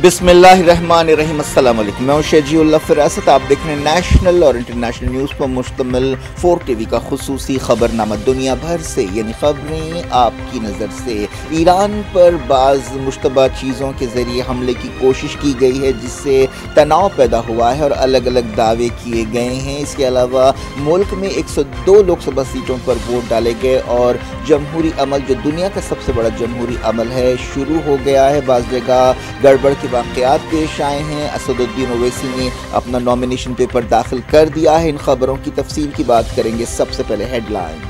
बिस्मिल्लाहिर्रहमानिर्रहीम। अस्सलाम वालेकुम। मैं शेजीउल्लाह फिरासत। आप देख रहे हैं नेशनल और इंटरनेशनल न्यूज़ पर मुश्तमिल 4 टीवी का खुसूसी खबरनामा। दुनिया भर से यानी खबरें आपकी नज़र से। ईरान पर बाज़ मुश्तबा चीज़ों के ज़रिए हमले की कोशिश की गई है जिससे तनाव पैदा हुआ है और अलग अलग दावे किए गए हैं। इसके अलावा मुल्क में 102 लोकसभा सीटों पर वोट डाले गए और जमहूरी अमल, जो दुनिया का सबसे बड़ा जमहूरी अमल है, शुरू हो गया है। बाज़ जगह गड़बड़ के वाक़यात पेश आए हैं। असदुद्दीन ओवैसी ने अपना नॉमिनेशन पेपर दाखिल कर दिया है। इन खबरों की तफसील की बात करेंगे। सबसे पहले हेडलाइन।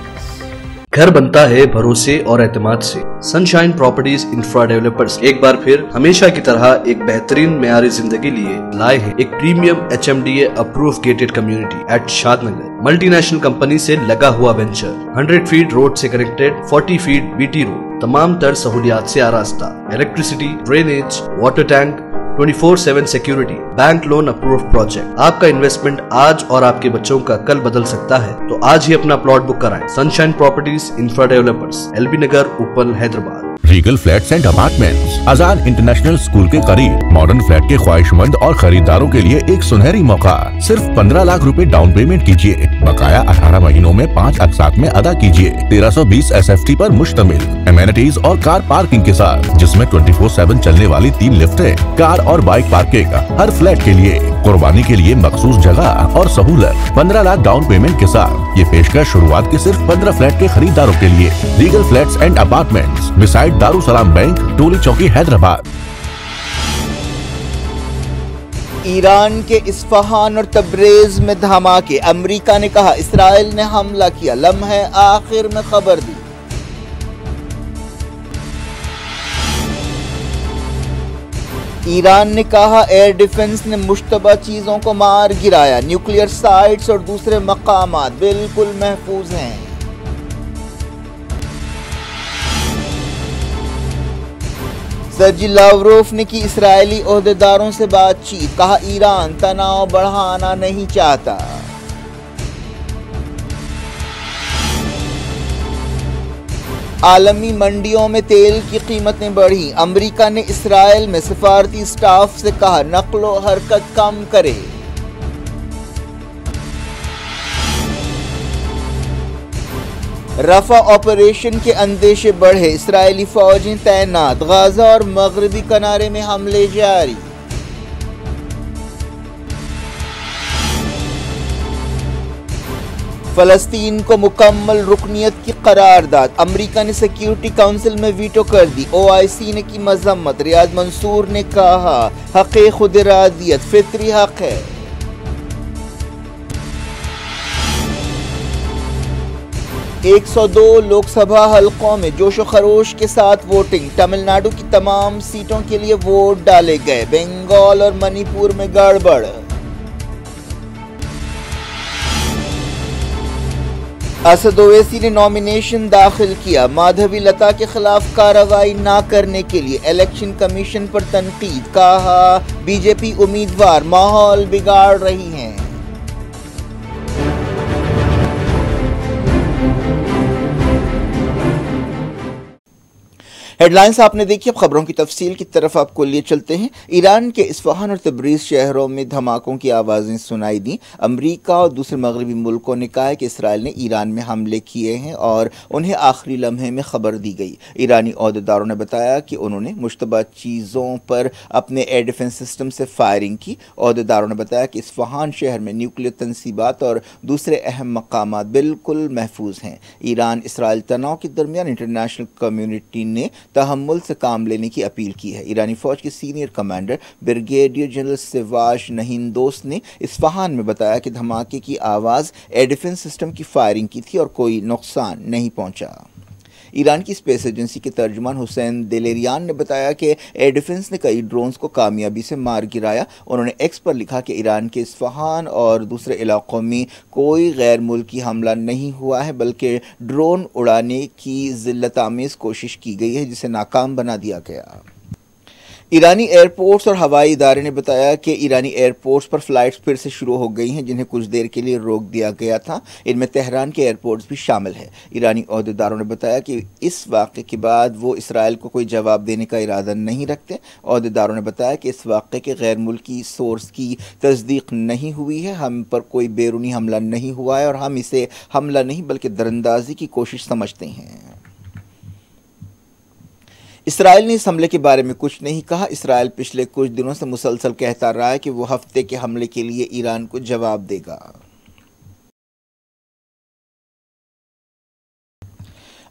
घर बनता है भरोसे और एतमाद से। सनशाइन प्रॉपर्टीज इंफ्रा डेवलपर्स एक बार फिर हमेशा की तरह एक बेहतरीन मेयारी जिंदगी लिए लाए हैं एक premium HMDA approve gated community at Shadnagar. Multinational company से लगा हुआ वेंचर, 100 फीट रोड से कनेक्टेड, 40 फीट BT रोड, तमाम तर सहूलियात से आरास्ता, electricity, drainage, water tank, 24/7 security, bank loan approve project. आपका इन्वेस्टमेंट आज और आपके बच्चों का कल बदल सकता है, तो आज ही अपना प्लॉट बुक कराएं। Sunshine properties infra developers, LB नगर, उपल, Hyderabad. Regal flats and apartments, Azad international school के करीब। मॉडर्न फ्लैट के ख्वाहिशमंद और खरीदारों के लिए एक सुनहरी मौका। सिर्फ 15 लाख रुपए डाउन पेमेंट कीजिए, बकाया 18 महीनों में 5 अक़सात में अदा कीजिए। 1320 SFT पर मुश्तमिल, एमेनिटीज और कार पार्किंग के साथ, जिसमें 24/7 चलने वाली 3 लिफ्टें, कार और बाइक पार्किंग हर फ्लैट के लिए। कुर्बानी के लिए मखसूस जगह और सहूलत। 15 लाख डाउन पेमेंट के साथ ये पेशकश शुरुआत के सिर्फ 15 फ्लैट के खरीदारों के लिए। Regal flats and apartments, beside Darussalam bank, Toli Chowki, Hyderabad. Iran के इस्फहान और तब्रेज में धमाके। अमेरिका ने कहा इसराइल ने हमला किया, लम्हे आखिर में खबर दी। ईरान ने कहा एयर डिफेंस ने मुश्तबा चीजों को मार गिराया, न्यूक्लियर साइट्स और दूसरे मकामात बिल्कुल महफूज हैं। सर्जी लावरोफ ने की इस्राएली ओहदेदारों से बातचीत, कहा ईरान तनाव बढ़ाना नहीं चाहता। आलमी मंडियों में तेल की कीमतें बढ़ी। अमेरिका ने इसराइल में सिफारती स्टाफ से कहा नक्लो हरकत कम करे। रफा ऑपरेशन के अंदेशे बढ़े, इसराइली फौजें तैनात। गाजा और मगरबी किनारे में हमले जारी। फलस्तीन को मुकम्मल रुकनियत की करारदाद। अमेरिका ने सिक्योरिटी काउंसिल में वीटो कर दी। OIC ने की मजम्मत। रियाद मंसूर ने कहा हक़ खुद इरादियत फितरी हक है। एक 102 लोकसभा हलकों में जोशो खरोश के साथ वोटिंग। तमिलनाडु की तमाम सीटों के लिए वोट डाले गए। बंगाल और मणिपुर में गड़बड़। असद ओवैसी ने नॉमिनेशन दाखिल किया। माधवी लता के खिलाफ कार्रवाई न करने के लिए इलेक्शन कमीशन पर तनकीद। कहा बीजेपी उम्मीदवार माहौल बिगाड़ रही हैं। हेडलाइंस आपने देखी। अब खबरों की तफसील की तरफ आपको लिए चलते हैं। ईरान के इस्फहान और तब्रीज शहरों में धमाकों की आवाज़ें सुनाई दी। अमेरिका और दूसरे मगरबी मुल्कों ने कहा है कि इसराइल ने ईरान में हमले किए हैं और उन्हें आखिरी लम्हे में खबर दी गई। ईरानी ओहदेदारों ने बताया कि उन्होंने मुश्तबा चीज़ों पर अपने एयर डिफेंस सिस्टम से फायरिंग की। ओहदेदारों ने बताया कि इस्फहान शहर में न्यूक्लियर तनसीबात और दूसरे अहम मकामात बिल्कुल महफूज हैं। ईरान इसराइल तनाव के दरमियान इंटरनेशनल कम्युनिटी ने तहम्मुल से काम लेने की अपील की है। ईरानी फौज के सीनियर कमांडर ब्रिगेडियर जनरल सिवाश नहिंदोस ने इस्फहान में बताया कि धमाके की आवाज़ एयर डिफेंस सिस्टम की फायरिंग की थी और कोई नुकसान नहीं पहुंचा। ईरान की स्पेस एजेंसी के तर्जुमान हुसैन दिलेरियान ने बताया कि एयर डिफेंस ने कई ड्रोन्स को कामयाबी से मार गिराया। उन्होंने एक्स पर लिखा कि ईरान के इस्फहान और दूसरे इलाकों में कोई गैर मुल्की हमला नहीं हुआ है, बल्कि ड्रोन उड़ाने की जिल्लत आमेज़ कोशिश की गई है जिसे नाकाम बना दिया गया। ईरानी एयरपोर्ट्स और हवाई इदारे ने बताया कि ईरानी एयरपोर्ट्स पर फ्लाइट्स फिर से शुरू हो गई हैं, जिन्हें कुछ देर के लिए रोक दिया गया था। इनमें तेहरान के एयरपोर्ट्स भी शामिल है। ईरानी अहदेदारों ने बताया कि इस वाक़े के बाद वो इसराइल को कोई जवाब देने का इरादा नहीं रखते। अहदेदारों ने बताया कि इस वाक़े के गैर मुल्की सोर्स की तस्दीक नहीं हुई है, हम पर कोई बैरूनी हमला नहीं हुआ है और हम इसे हमला नहीं बल्कि दरअंदाजी की कोशिश समझते हैं। इसराइल ने इस हमले के बारे में कुछ नहीं कहा। इसराइल पिछले कुछ दिनों से मुसलसल कहता रहा है कि वो हफ्ते के हमले के लिए ईरान को जवाब देगा।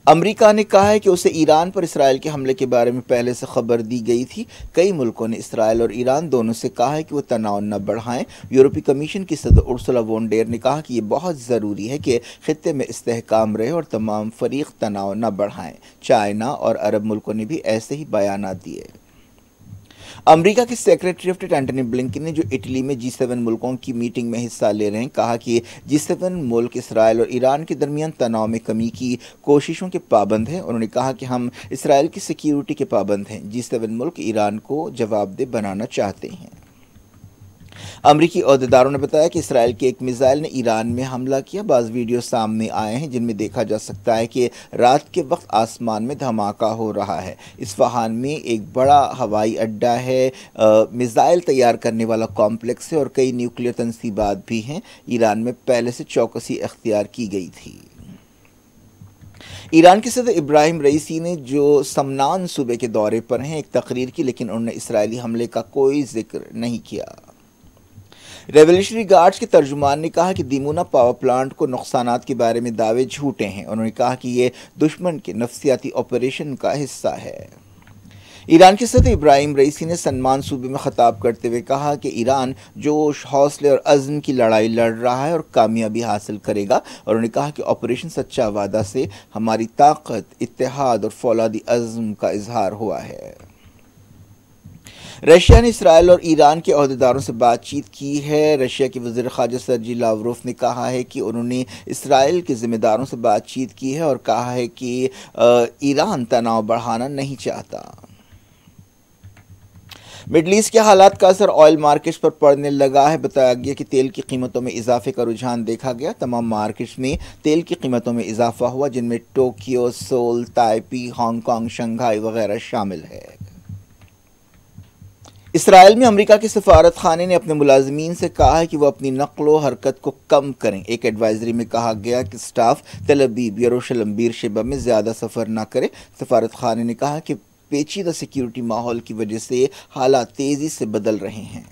अमेरिका ने कहा है कि उसे ईरान पर इसराइल के हमले के बारे में पहले से खबर दी गई थी। कई मुल्कों ने इसराइल और ईरान दोनों से कहा है कि वो तनाव न बढ़ाएं। यूरोपीय कमीशन की सदर उर्सुला वॉन डेर ने कहा कि ये बहुत ज़रूरी है कि खित्ते में इस्तेहकाम रहे और तमाम फरीक तनाव न बढ़ाएं। चाइना और अरब मुल्कों ने भी ऐसे ही बयान दिए। अमेरिका के secretary of state Antony Blinken ने, जो इटली में G7 मुल्कों की मीटिंग में हिस्सा ले रहे हैं, कहा कि G7 मुल्क इसराइल और ईरान के दरमियान तनाव में कमी की कोशिशों के पाबंद हैं। उन्होंने कहा कि हम इसराइल की सिक्योरिटी के पाबंद हैं। G7 मुल्क ईरान को जवाबदेह बनाना चाहते हैं। अमरीकी अहदेदारों ने बताया कि इसराइल के एक मिसाइल ने ईरान में हमला किया। बाज़ वीडियो सामने आए हैं जिनमें देखा जा सकता है कि रात के वक्त आसमान में धमाका हो रहा है। इस्फहान में एक बड़ा हवाई अड्डा है, मिसाइल तैयार करने वाला कॉम्प्लेक्स है और कई न्यूक्लियर तंसीबात भी हैं। ईरान में पहले से चौकसी इख्तियार की गई थी। ईरान के सदर इब्राहिम रईसी ने, जो समनान सूबे के दौरे पर हैं, एक तकरीर की, लेकिन उन्होंने इसराइली हमले का कोई जिक्र नहीं किया। रेवोल्यूशनरी गार्ड्स के तर्जुमान ने कहा कि दिमूना पावर प्लांट को नुकसानात के बारे में दावे झूठे हैं। उन्होंने कहा कि ये दुश्मन के नफ्सियाती ऑपरेशन का हिस्सा है। ईरान के सदर इब्राहिम रईसी ने सनमान सूबे में खिताब करते हुए कहा कि ईरान जोश, हौसले और अज़्म की लड़ाई लड़ रहा है और कामयाबी हासिल करेगा। और उन्होंने कहा कि ऑपरेशन सच्चा वादा से हमारी ताकत, इत्तेहाद और फौलादी अज़्म का इजहार हुआ है। रशिया ने इसराइल और ईरान के अहदेदारों से बातचीत की है। रशिया के वज़ीर ख़ारजा सर्जी लावरोफ ने कहा है कि उन्होंने इसराइल के ज़िम्मेदारों से बातचीत की है और कहा है कि ईरान तनाव बढ़ाना नहीं चाहता। मिडल ईस्ट के हालात का असर ऑयल मार्केट्स पर पड़ने लगा है। बताया गया कि तेल की कीमतों में इजाफे का रुझान देखा गया। तमाम मार्केट्स में तेल की कीमतों में इजाफा हुआ, जिनमें Tokyo, Seoul, Taipei, Hong Kong, Shanghai वगैरह शामिल है। इसराइल में अमेरिका के सफारत खाने ने अपने मुलाजमीन से कहा है कि वह अपनी नक्लो हरकत को कम करें। एक एडवाइजरी में कहा गया कि स्टाफ तेल अवीव, यरूशलेम, बीरशेबा में ज़्यादा सफ़र न करे। सफारत खाने ने कहा कि पेचीदा सिक्योरिटी माहौल की वजह से हालात तेज़ी से बदल रहे हैं।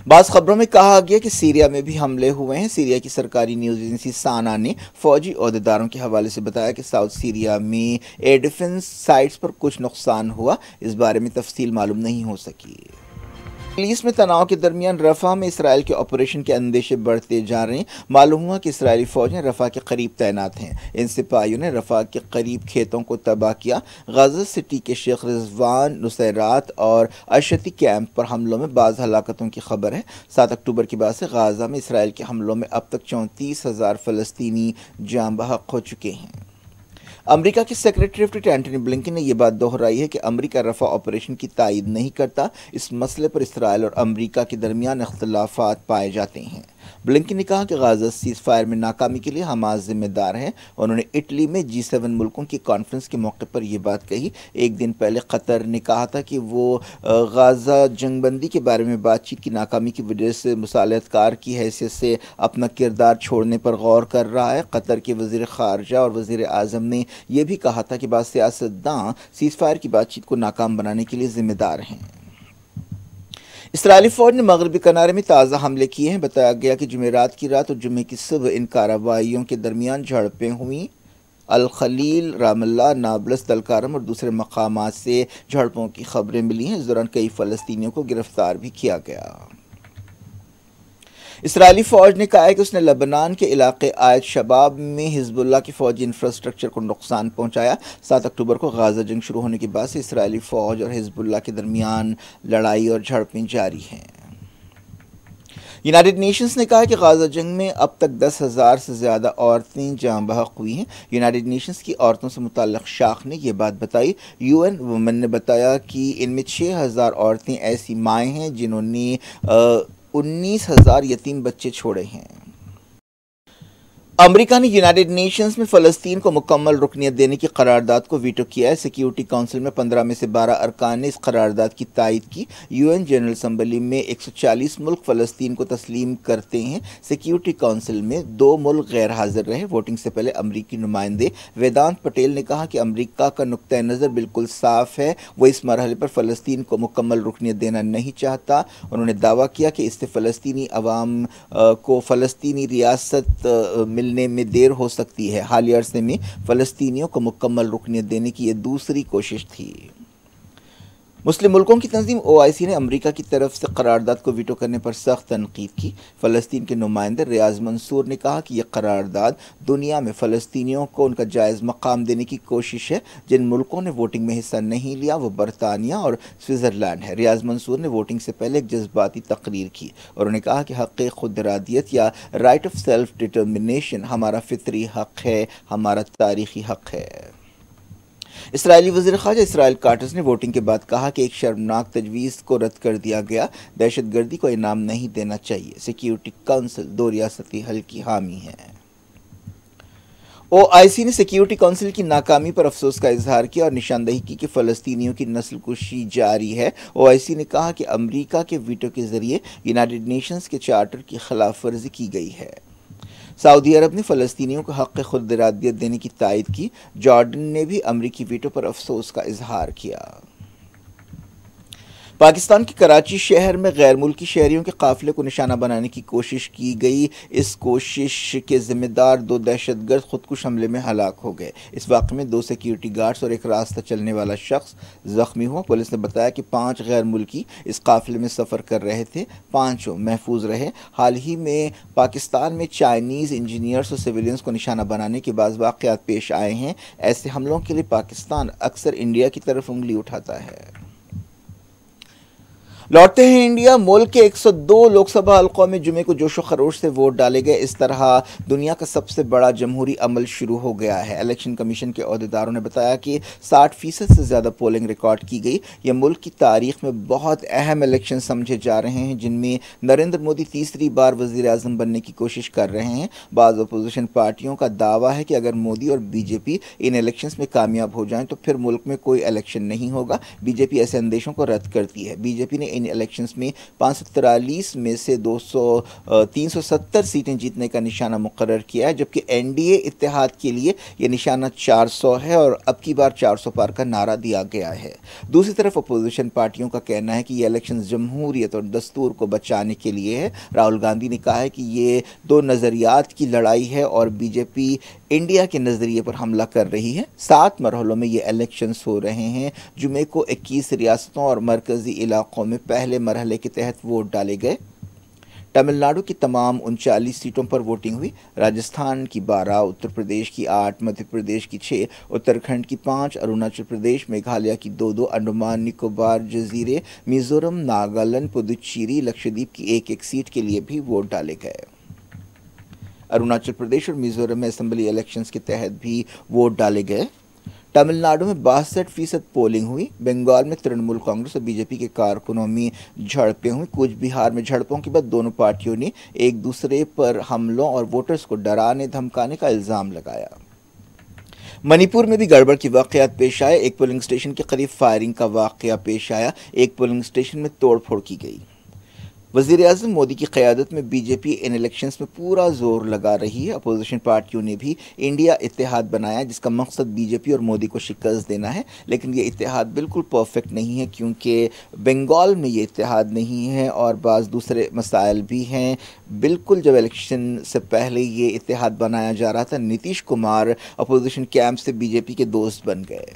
बाज़ खबरों में कहा गया कि सीरिया में भी हमले हुए हैं। सीरिया की सरकारी न्यूज़ एजेंसी साना ने फ़ौजी अहदेदारों के हवाले से बताया कि साउथ सीरिया में एयर डिफेंस साइट्स पर कुछ नुकसान हुआ। इस बारे में तफसील मालूम नहीं हो सकी। पुलिस में तनाव के दरमियान रफ़ा में इसराइल के ऑपरेशन के अंदेशे बढ़ते जा रहे हैं। मालूम हुआ कि इसराइली फ़ौजें रफ़ा के करीब तैनात हैं। इन सिपाहियों ने रफ़ा के करीब खेतों को तबाह किया। गाज़ा सिटी के शेख रिजवान, नुसैरात और अशती कैंप पर हमलों में बाज़ हलाकतों की खबर है। 7 अक्टूबर के बाद से गाज़ा में इसराइल के हमलों में अब तक 34,000 फ़लस्तीनी जान बहक हो चुके हैं। अमेरिका के secretary of state Antony Blinken ने यह बात दोहराई है कि अमेरिका रफ़ा ऑपरेशन की तायद नहीं करता। इस मसले पर इसराइल और अमेरिका के दरमियान इख्तलाफात पाए जाते हैं। ब्लिंकन ने कहा कि गाज़ा सीज़ फायर में नाकामी के लिए हमास जिम्मेदार है। उन्होंने इटली में G7 मुल्कों की कॉन्फ्रेंस के मौके पर यह बात कही। एक दिन पहले कतर ने कहा था कि वो गाज़ा जंगबंदी के बारे में बातचीत की नाकामी की वजह से मुसालहतकार की हैसियत से अपना किरदार छोड़ने पर गौर कर रहा है। कतर के वज़ीर ख़ारजा और वज़ीर आज़म ने यह भी कहा था कि बाद सियासतदान सीज़ फायर की बातचीत को नाकाम बनाने के लिए ज़िम्मेदार हैं। इसराइली फ़ौज ने मगरबी किनारे में ताज़ा हमले किए हैं। बताया गया कि जुमेरात की रात और जुमे की सुबह इन कार्रवाइयों के दरमियान झड़पें हुई। अल खलील, रामल्ला, नाबलस, तलकारम और दूसरे मकामात से झड़पों की खबरें मिली हैं। इस दौरान कई फ़लस्तीनियों को गिरफ्तार भी किया गया। इसराइली फ़ौज ने कहा है कि उसने लबनान के इलाके आयत शबाब में हिजबुल्लाह की फ़ौजी इंफ्रास्ट्रक्चर को नुकसान पहुंचाया। 7 अक्टूबर को गाज़ा जंग शुरू होने के बाद से इसराइली फ़ौज और हिजबुल्लाह के दरमियान लड़ाई और झड़पें जारी हैं। यूनाइटेड नेशंस ने कहा कि गाजा जंग में अब तक 10,000 से ज़्यादा औरतें जाँ बहक हुई हैं। यूनाइटेड नेशंस की औरतों से मुतल्लिक़ शाख ने यह बात बताई। यूएन वुमेन ने बताया कि इनमें 6,000 औरतें ऐसी माएँ हैं जिन्होंने 19,000 यतीम बच्चे छोड़े हैं। अमेरिका ने यूनाइटेड नेशंस में फ़लस्तीन को मुकम्मल रुकनियत देने की करारदाद को वीटो किया है। सिक्योरिटी काउंसिल में 15 में से 12 अरकान ने इस करारदाद की तायद की। यूएन जनरल असम्बली में 140 मुल्क फ़लस्तीन को तस्लीम करते हैं। सिक्योरिटी काउंसिल में 2 मुल्क गैर हाजिर रहे। वोटिंग से पहले अमरीकी नुमाइंदे वेदांत पटेल ने कहा कि अमरीका का नुक्ता नज़र बिल्कुल साफ है, वो इस मरहले पर फ़लस्तीन को मुकम्मल रुकनियत देना नहीं चाहता। उन्होंने दावा किया कि इससे फ़लस्तीनी अवाम को फ़लस्तीनी रियासत मिलने में देर हो सकती है। हालिया अरसे में फ़लस्तीनियों को मुकम्मल रुकनियत देने की यह दूसरी कोशिश थी। मुस्लिम मुल्कों की तंजीम OIC ने अमरीका की तरफ से करारदाद को वीटो करने पर सख्त तनकीद की। फ़लस्तीन के नुमाइंदे रियाज मंसूर ने कहा कि यह करारदाद दुनिया में फ़लस्तीनियों को उनका जायज़ मकाम देने की कोशिश है। जिन मुल्कों ने वोटिंग में हिस्सा नहीं लिया वो बरतानिया और स्विट्ज़रलैंड है। रियाज मंसूर ने वोटिंग से पहले एक जज्बाती तकरीर की और उन्होंने कहा कि हक़ खुद इरादियत या राइट ऑफ सेल्फ डिटर्मिनेशन हमारा फितरी हक़ है, हमारा तारीख़ी हक़ है। इसराइली वज़ीर ख़ारजा इसराइल काटस ने वोटिंग के बाद कहा कि एक शर्मनाक तजवीज़ को रद्द कर दिया गया। दहशतगर्दी को इनाम नहीं देना चाहिए। सिक्योरिटी काउंसिल 2 रियासती हल की हामी है। OIC ने सिक्योरिटी काउंसिल की नाकामी पर अफसोस का इजहार किया और निशानदही की कि फ़लस्तीनियों की नस्ल कुशी जारी है। OIC ने कहा कि अमरीका के वीटो के ज़रिए यूनाइटेड नेशंस के चार्टर की खिलाफ वर्जी की गई है। सऊदी अरब ने फ़लस्तीनियों को हक़ खुद इरादियत देने की तायद की। जॉर्डन ने भी अमरीकी वीटो पर अफसोस का इजहार किया। पाकिस्तान के कराची शहर में गैर मुल्की शहरियों के काफ़िले को निशाना बनाने की कोशिश की गई। इस कोशिश के ज़िम्मेदार 2 दहशतगर्द खुदकुश हमले में हलाक हो गए। इस वाक़े में 2 सिक्योरिटी गार्ड्स और एक रास्ता चलने वाला शख्स ज़ख्मी हुआ। पुलिस ने बताया कि 5 गैर मुल्की इस काफ़िले में सफ़र कर रहे थे। 5 महफूज रहे। हाल ही में पाकिस्तान में चाइनीज़ इंजीनियर्स और सिविलियंस को निशाना बनाने के बाद वाक़यात पेश आए हैं। ऐसे हमलों के लिए पाकिस्तान अक्सर इंडिया की तरफ उंगली उठाता है। लौटते हैं इंडिया। मुल्क के 102 लोकसभा हल्कों में जुमे को जोशो खरोश से वोट डाले गए। इस तरह दुनिया का सबसे बड़ा जमहूरी अमल शुरू हो गया है। इलेक्शन कमीशन के अहदेदारों ने बताया कि 60% से ज़्यादा पोलिंग रिकॉर्ड की गई। यह मुल्क की तारीख में बहुत अहम इलेक्शन समझे जा रहे हैं, जिनमें नरेंद्र मोदी तीसरी बार वज़ीर आज़म बनने की कोशिश कर रहे हैं। बाज़ अपोजिशन पार्टियों का दावा है कि अगर मोदी और BJP इन इलेक्शंस में कामयाब हो जाएं तो फिर मुल्क में कोई इलेक्शन नहीं होगा। BJP ऐसे अंदेशों को रद्द करती है। BJP ने इन इलेक्शंस में 543 में से 370 सीटें जीतने का निशाना मुकर्रर किया है, जबकि NDA इत्तेहाद के लिए यह निशाना 400 है और अब की बार 400 पार का नारा दिया गया है। दूसरी तरफ अपोजिशन पार्टियों का कहना है कि ये इलेक्शन जमहूरियत और दस्तूर को बचाने के लिए है। राहुल गांधी ने कहा है कि ये 2 नज़रियात की लड़ाई है और BJP इंडिया के नज़रिए पर हमला कर रही है। 7 मरहलों में ये इलेक्शंस हो रहे हैं। जुमे को 21 रियासतों और मरकज़ी इलाकों में पहले मरहले के तहत वोट डाले गए। तमिलनाडु की तमाम 39 सीटों पर वोटिंग हुई। राजस्थान की 12, उत्तर प्रदेश की 8, मध्य प्रदेश की 6, उत्तराखंड की 5, अरुणाचल प्रदेश, मेघालय की 2, अंडमान निकोबार जजीरे, मिजोरम, नागालैंड, पुदुचेरी, लक्षद्वीप की 1-1 सीट के लिए भी वोट डाले गए। अरुणाचल प्रदेश और मिजोरम में असेंबली इलेक्शंस के तहत भी वोट डाले गए। तमिलनाडु में 62% पोलिंग हुई। बंगाल में तृणमूल कांग्रेस और BJP के कारकुनों में झड़पें हुई। कूच बिहार में झड़पों के बाद दोनों पार्टियों ने एक दूसरे पर हमलों और वोटर्स को डराने धमकाने का इल्ज़ाम लगाया। मणिपुर में भी गड़बड़ के वाक़यात पेश आए। एक पोलिंग स्टेशन के करीब फायरिंग का वाक़या पेश आया। एक पोलिंग स्टेशन में तोड़फोड़ की गई। वज़ीर आज़म मोदी की क़यादत में BJP इन इलेक्शंस में पूरा जोर लगा रही है। अपोजिशन पार्टियों ने भी इंडिया इत्तेहाद बनाया, जिसका मकसद BJP और मोदी को शिकस्त देना है। लेकिन ये इत्तेहाद बिल्कुल परफेक्ट नहीं है, क्योंकि बंगाल में ये इत्तेहाद नहीं है और बाज़ दूसरे मसाइल भी हैं। बिल्कुल जब इलेक्शन से पहले ये इत्तेहाद बनाया जा रहा था, नीतीश कुमार अपोजिशन कैंप से BJP के दोस्त बन गए।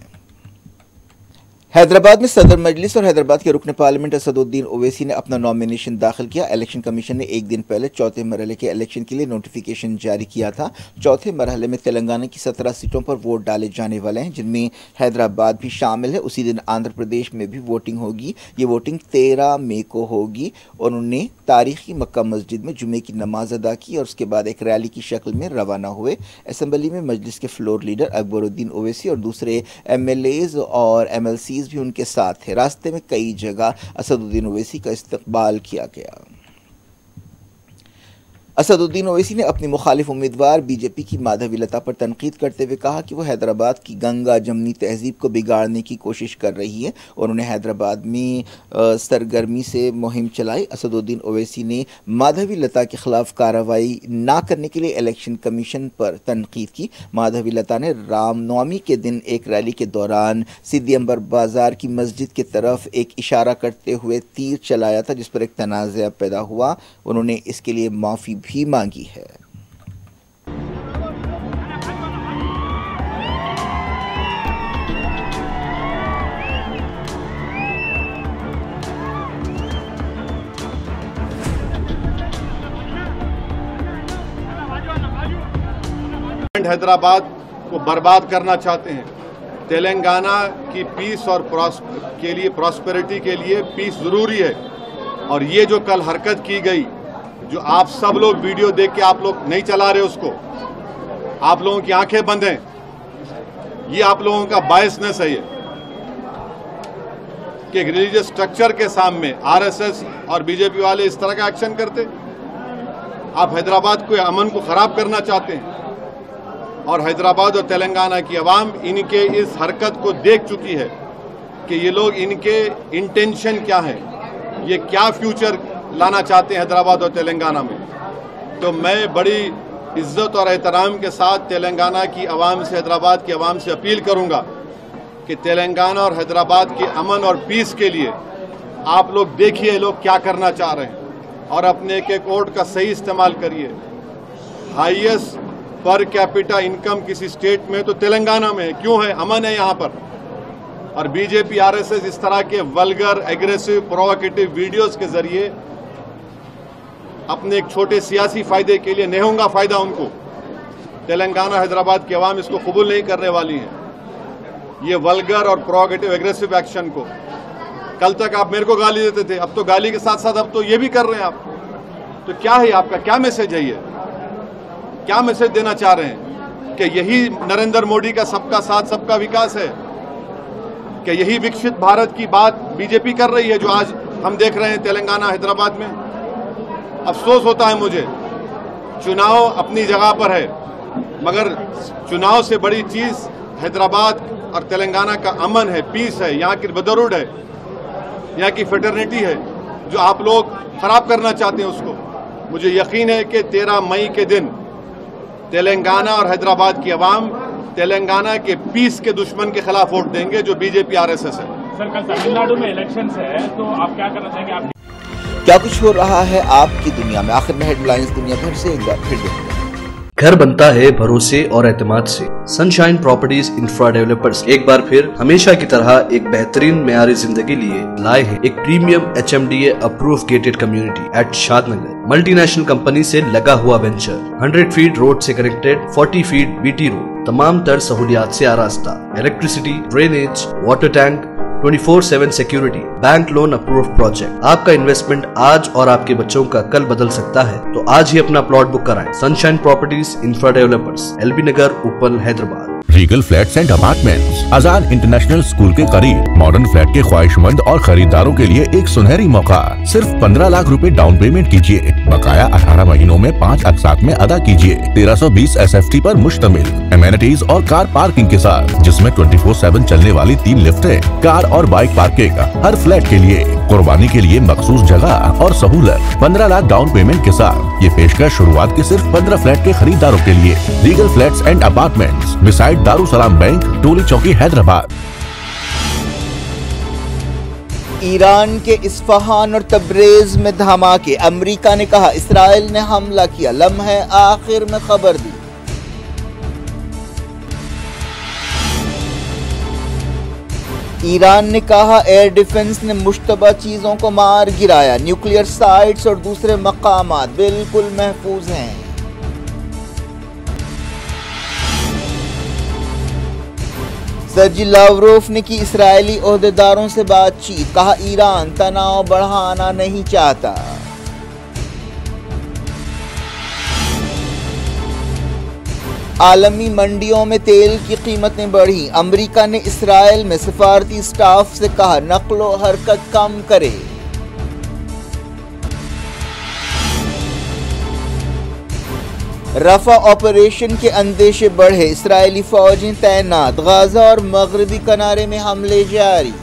हैदराबाद में सदर मजलिस और हैदराबाद के रुकन पार्लियामेंट असदुद्दीन ओवैसी ने अपना नॉमिनेशन दाखिल किया। इलेक्शन कमीशन ने एक दिन पहले चौथे मरहले के इलेक्शन के लिए नोटिफिकेशन जारी किया था। चौथे मरहले में तेलंगाना की 17 सीटों पर वोट डाले जाने वाले हैं, जिनमें हैदराबाद भी शामिल है। उसी दिन आंध्र प्रदेश में भी वोटिंग होगी। ये वोटिंग 13 मई को होगी और उन्होंने तारीखी मक्का मस्जिद में जुमे की नमाज अदा की और उसके बाद एक रैली की शक्ल में रवाना हुए। असम्बली में मजलिस के फ्लोर लीडर अकबरुद्दीन ओवैसी और दूसरे MLAs और MLCs भी उनके साथ थे। रास्ते में कई जगह असदुद्दीन ओवैसी का इस्तकबाल किया गया। असदुद्दीन ओवैसी ने अपनी मुखालिफ उम्मीदवार बीजेपी की माधवी लता पर तनकीद करते हुए कहा कि वो हैदराबाद की गंगा जमनी तहजीब को बिगाड़ने की कोशिश कर रही है और उन्हें हैदराबाद में सरगर्मी से मुहिम चलाई। असदुद्दीन ओवैसी ने माधवी लता के खिलाफ कार्रवाई ना करने के लिए इलेक्शन कमीशन पर तनकीद की। माधवी लता ने रामनवमी के दिन एक रैली के दौरान सिद्दी अंबर बाजार की मस्जिद की तरफ एक इशारा करते हुए तीर चलाया था, जिस पर एक तनाज़ा पैदा हुआ। उन्होंने इसके लिए माफ़ी भी मांगी है। हैदराबाद को बर्बाद करना चाहते हैं। तेलंगाना की पीस और प्रॉस्पेरिटी के लिए पीस जरूरी है। और ये जो कल हरकत की गई, जो आप सब लोग वीडियो देख के आप लोग नहीं चला रहे उसको, आप लोगों की आंखें बंद हैं, ये आप लोगों का बायसनेस है। ये कि रिलीजियस स्ट्रक्चर के सामने RSS और बीजेपी वाले इस तरह का एक्शन करते। आप हैदराबाद को अमन को खराब करना चाहते हैं और हैदराबाद और तेलंगाना की आवाम इनके इस हरकत को देख चुकी है कि ये लोग, इनके इंटेंशन क्या है, ये क्या फ्यूचर लाना चाहते हैं हैदराबाद और तेलंगाना में। तो मैं बड़ी इज्जत और एहतराम के साथ तेलंगाना की आवाम से, हैदराबाद की आवाम से अपील करूंगा कि तेलंगाना और हैदराबाद के अमन और पीस के लिए आप लोग देखिए लोग क्या करना चाह रहे हैं और अपने एक वोट का सही इस्तेमाल करिए। हाईएस्ट पर कैपिटा इनकम किसी स्टेट में तो तेलंगाना में है। क्यों है? अमन है यहाँ पर। और बीजेपी RSS इस तरह के वल्गर, एग्रेसिव, प्रोवोकेटिव वीडियोस के जरिए अपने एक छोटे सियासी फायदे के लिए, नहीं होगा फायदा उनको, तेलंगाना हैदराबाद की आवाम इसको कबूल नहीं करने वाली है। ये वल्गर और प्रोवोकेटिव एग्रेसिव एक्शन को, कल तक आप मेरे को गाली देते थे, अब तो गाली के साथ साथ अब तो ये भी कर रहे हैं आप। तो क्या है आपका, क्या मैसेज है? ये क्या मैसेज देना चाह रहे हैं कि यही नरेंद्र मोदी का सबका साथ सबका विकास है? कि यही विकसित भारत की बात बीजेपी कर रही है जो आज हम देख रहे हैं तेलंगाना हैदराबाद में? अफसोस होता है मुझे। चुनाव अपनी जगह पर है, मगर चुनाव से बड़ी चीज हैदराबाद और तेलंगाना का अमन है, पीस है, यहाँ की ब्रदरहुड है, यहाँ की फ्रेटर्निटी है, जो आप लोग खराब करना चाहते हैं उसको। मुझे यकीन है कि 13 मई के दिन तेलंगाना और हैदराबाद की आवाम तेलंगाना के पीस के दुश्मन के खिलाफ वोट देंगे, जो बीजेपी RSS है। सर, कल तमिलनाडु में इलेक्शंस है, तो आप क्या करना चाहेंगे? आप क्या कुछ हो रहा है आपकी दुनिया में? आखिर में हेडलाइंस दुनिया भर से एक बार फिर देखते हैं। घर बनता है भरोसे और एतमाद से। सनशाइन प्रॉपर्टीज इंफ्रा डेवलपर्स एक बार फिर हमेशा की तरह एक बेहतरीन मेयारी जिंदगी लिए लाए हैं एक premium HMDA approve gated community at Shadnagar. Multinational company से लगा हुआ वेंचर, 100 फीट रोड से कनेक्टेड, 40 फीट BT रोड, तमाम तर सहूलियात से आरास्ता, electricity, drainage, water tank, 24/7 security, bank loan approve project. आपका इन्वेस्टमेंट आज और आपके बच्चों का कल बदल सकता है, तो आज ही अपना प्लॉट बुक कराएं। Sunshine properties infra developers, LB नगर, उपल, Hyderabad. Regal flats and apartments Azad international school के करीब। मॉडर्न फ्लैट के ख्वाहिशमंद और खरीदारों के लिए एक सुनहरी मौका। सिर्फ 15 लाख रुपए डाउन पेमेंट कीजिए, बकाया 18 महीनों में 5 अक़सात में अदा कीजिए। 1320 SFT पर मुश्तमिल, एमेनिटीज और कार पार्किंग के साथ, जिसमें 24/7 चलने वाली 3 लिफ्टें, कार और बाइक पार्किंग हर फ्लैट के लिए। कुर्बानी के लिए मखसूस जगह और सहूलत। 15 लाख डाउन पेमेंट के साथ ये पेशकश शुरुआत के सिर्फ 15 फ्लैट के खरीदारों के लिए। Regal flats and apartments, beside Darussalam bank, Toli Chowki, Hyderabad. Iran के इस्फहान और तब्रेज में धमाके। अमेरिका ने कहा इस्राइल ने हमला किया, लम्हे आखिर में खबर दी। ईरान ने कहा एयर डिफेंस ने मुश्तबा चीजों को मार गिराया, न्यूक्लियर साइट्स और दूसरे मकामात बिल्कुल महफूज हैं। सर्जी लावरोफ ने की इस्राएली ओहदेदारों से बातचीत, कहा ईरान तनाव बढ़ाना नहीं चाहता। आलमी मंडियों में तेल की कीमतें बढ़ी, अमेरिका ने इसराइल में सफारती स्टाफ से कहा नक्लो हरकत कम करे। रफा ऑपरेशन के अंदेशे बढ़े, इस्राएली फौजें तैनात, गाजा और मगरबी किनारे में हमले जारी।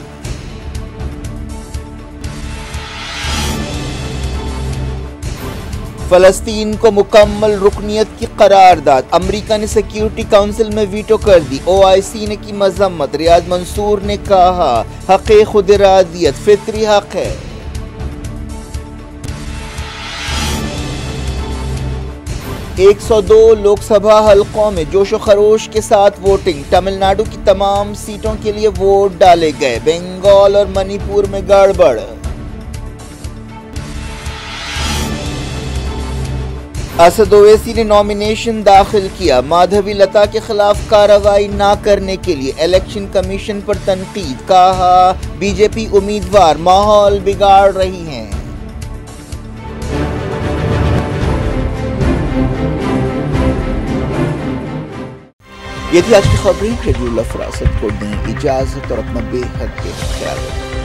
फलस्तीन को मुकम्मल रुकनियत की करारदाद, अमेरिका ने सिक्योरिटी काउंसिल में वीटो कर दी, OIC ने की मजम्मत, रियाद मंसूर ने कहा हक़ खुद इरादियत फितरी हक है। एक 102 लोकसभा हलकों में जोशो खरोश के साथ वोटिंग, तमिलनाडु की तमाम सीटों के लिए वोट डाले गए, बंगाल और मणिपुर में गड़बड़। असद ओवैसी ने नॉमिनेशन दाखिल किया, माधवी लता के खिलाफ कार्रवाई न करने के लिए इलेक्शन कमीशन पर तनकीद, कहा बीजेपी उम्मीदवार माहौल बिगाड़ रही हैं। ये थी आज की खबरें। रेडियो फरासत को दें इजाजत और अपना बेहद ख्याल रखें।